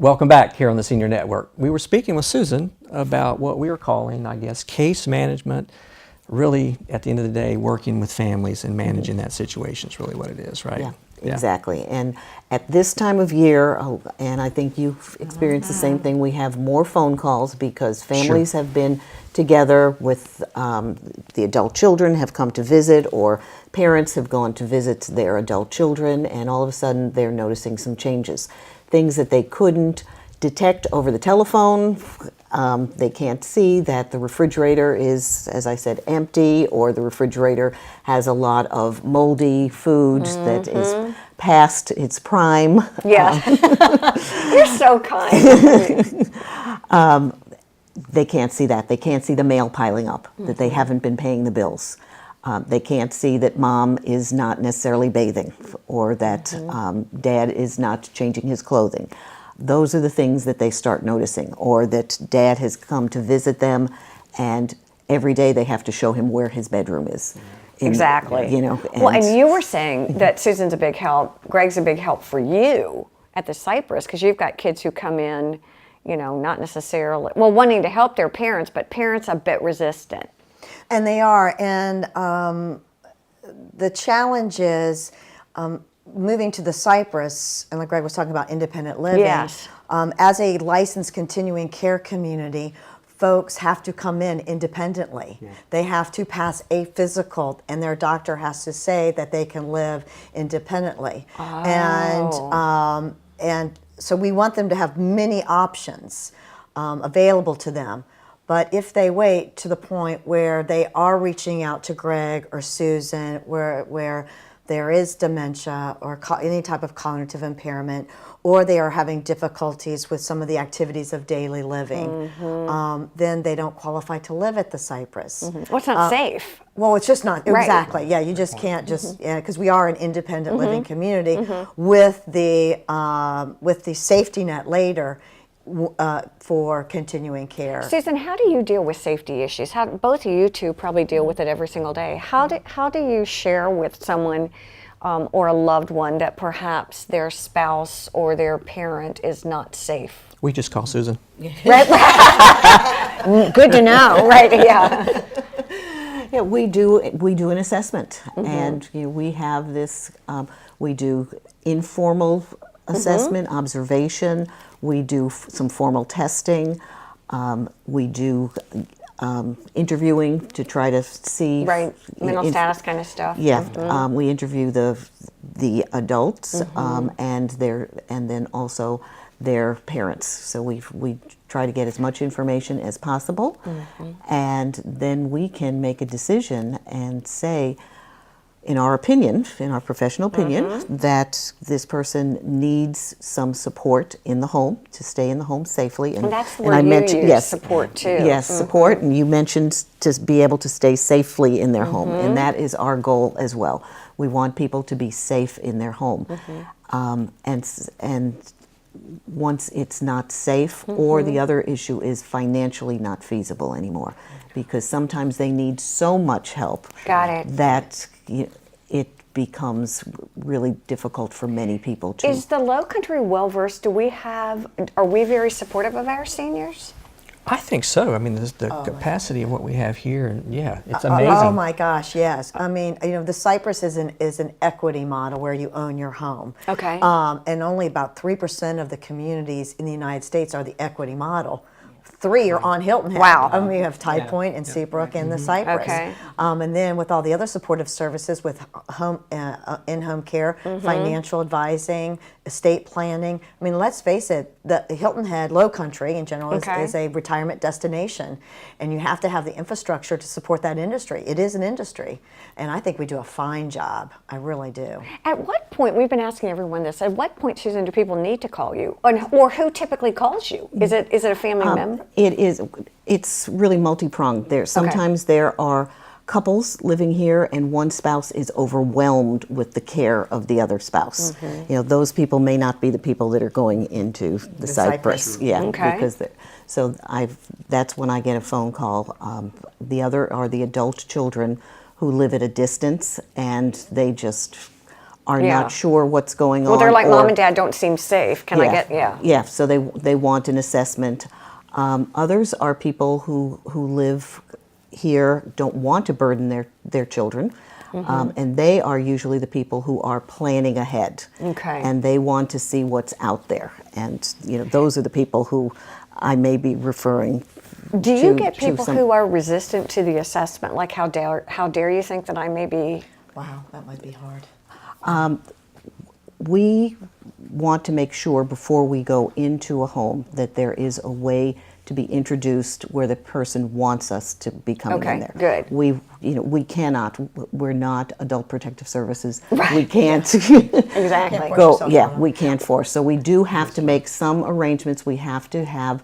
Welcome back here on the Senior Network. We were speaking with Susan about what we were calling, I guess, case management. Really, at the end of the day, working with families and managing that situation is really what it is, right? Yeah, exactly. And at this time of year, and I think you've experienced the same thing, we have more phone calls because families have been together with the adult children have come to visit, or parents have gone to visit their adult children, and all of a sudden they're noticing some changes. Things that they couldn't detect over the telephone. They can't see that the refrigerator is, as I said, empty, or the refrigerator has a lot of moldy food that is past its prime. Yeah. You're so kind. They can't see that. They can't see the mail piling up, that they haven't been paying the bills. They can't see that mom is not necessarily bathing, or that dad is not changing his clothing. Those are the things that they start noticing, or that dad has come to visit them and every day they have to show him where his bedroom is. Exactly. You know, well, and you were saying that Susan's a big help, Gregg's a big help for you at the Cypress, because you've got kids who come in, you know, not necessarily, well, wanting to help their parents, but parents a bit resistant. And they are, and the challenge is moving to the Cypress, and like Gregg was talking about independent living, Yes. As a licensed continuing care community, folks have to come in independently. Yeah. They have to pass a physical, and their doctor has to say that they can live independently. Oh. And so we want them to have many options available to them. But if they wait to the point where they are reaching out to Gregg or Susan, where there is dementia or any type of cognitive impairment, or they are having difficulties with some of the activities of daily living, then they don't qualify to live at the Cypress. Well, it's not safe. Well, it's just not, Right. exactly. Yeah, you just can't just, because we are an independent living community with the safety net later for continuing care. Susan, how do you deal with safety issues? How, both of you two probably deal with it every single day. How do you share with someone or a loved one that perhaps their spouse or their parent is not safe? We just call Susan. Right? Good to know, right? Yeah. Yeah, we do an assessment, and you know, we have this. We do informal assessment, observation. We do some formal testing. We do interviewing to try to see mental status kind of stuff. Yeah, we interview the adults and then also their parents. So we try to get as much information as possible, and then we can make a decision and say, in our opinion, in our professional opinion, that this person needs some support in the home to stay in the home safely. And that's where you use support too. Yes, support, and you mentioned to be able to stay safely in their home, and that is our goal as well. We want people to be safe in their home, and once it's not safe, or the other issue is financially not feasible anymore, because sometimes they need so much help that it becomes really difficult for many people to. Is the Low Country well versed? Are we very supportive of our seniors? I think so. I mean, the capacity of what we have here, and it's amazing. Oh my gosh, yes. I mean, you know, the Cypress is an equity model where you own your home. Okay. And only about 3% of the communities in the United States are the equity model. 3 are on Hilton Head. Wow. I mean, we have Tide Point and Seabrook and the Cypress. Okay. And then with all the other supportive services with home in-home care, financial advising, estate planning. I mean, let's face it, the Hilton Head, Low Country in general, is a retirement destination. And you have to have the infrastructure to support that industry. It is an industry. And I think we do a fine job. I really do. At what point, we've been asking everyone this, at what point, Susan, do people need to call you? Or who typically calls you? Is it a family member? It's really multi-pronged. Sometimes there are couples living here and one spouse is overwhelmed with the care of the other spouse. You know, those people may not be the people that are going into the Cypress. Yeah, because that's when I get a phone call. The other are the adult children who live at a distance, and they just are Yeah. not sure what's going on. Well, they're like, or- mom and dad don't seem safe. Can I get, yeah. Yeah, so they want an assessment. Others are people who live here, don't want to burden their children, and they are usually the people who are planning ahead. Okay. And they want to see what's out there. And, those are the people who I may be referring Do you to- get to people some- who are resistant to the assessment? Like, how dare you think that I may be? Wow, that might be hard. We want to make sure before we go into a home that there is a way to be introduced where the person wants us to be coming Okay, in there. good. We cannot. We're not Adult Protective Services. Right. We can't Exactly. force go. yourself Yeah, on them. we can't force. So we do have to make some arrangements. We have to have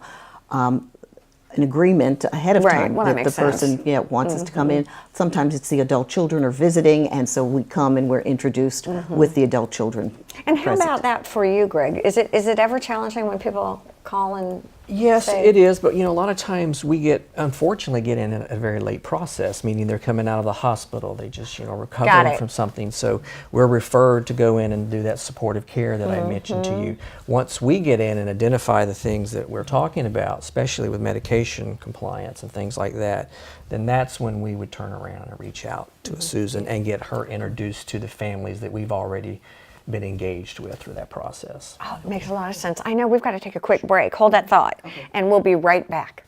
an agreement ahead of Right, time well, that that the makes sense. person wants us to come in. Sometimes it's the adult children are visiting, and so we come and we're introduced with the adult children. And how present. about that for you, Greg? Is it ever challenging when people call and Yes, say- it is, but a lot of times we unfortunately get in a very late process, meaning they're coming out of the hospital, they just, Got recovering it. from something. So we're referred to go in and do that supportive care that I mentioned to you. Once we get in and identify the things that we're talking about, especially with medication compliance and things like that, then that's when we would turn around and reach out to Susan and get her introduced to the families that we've already been engaged with through that process. Oh, it makes a lot of sense. I know we've got to take a quick break. Hold that thought, and we'll be right back.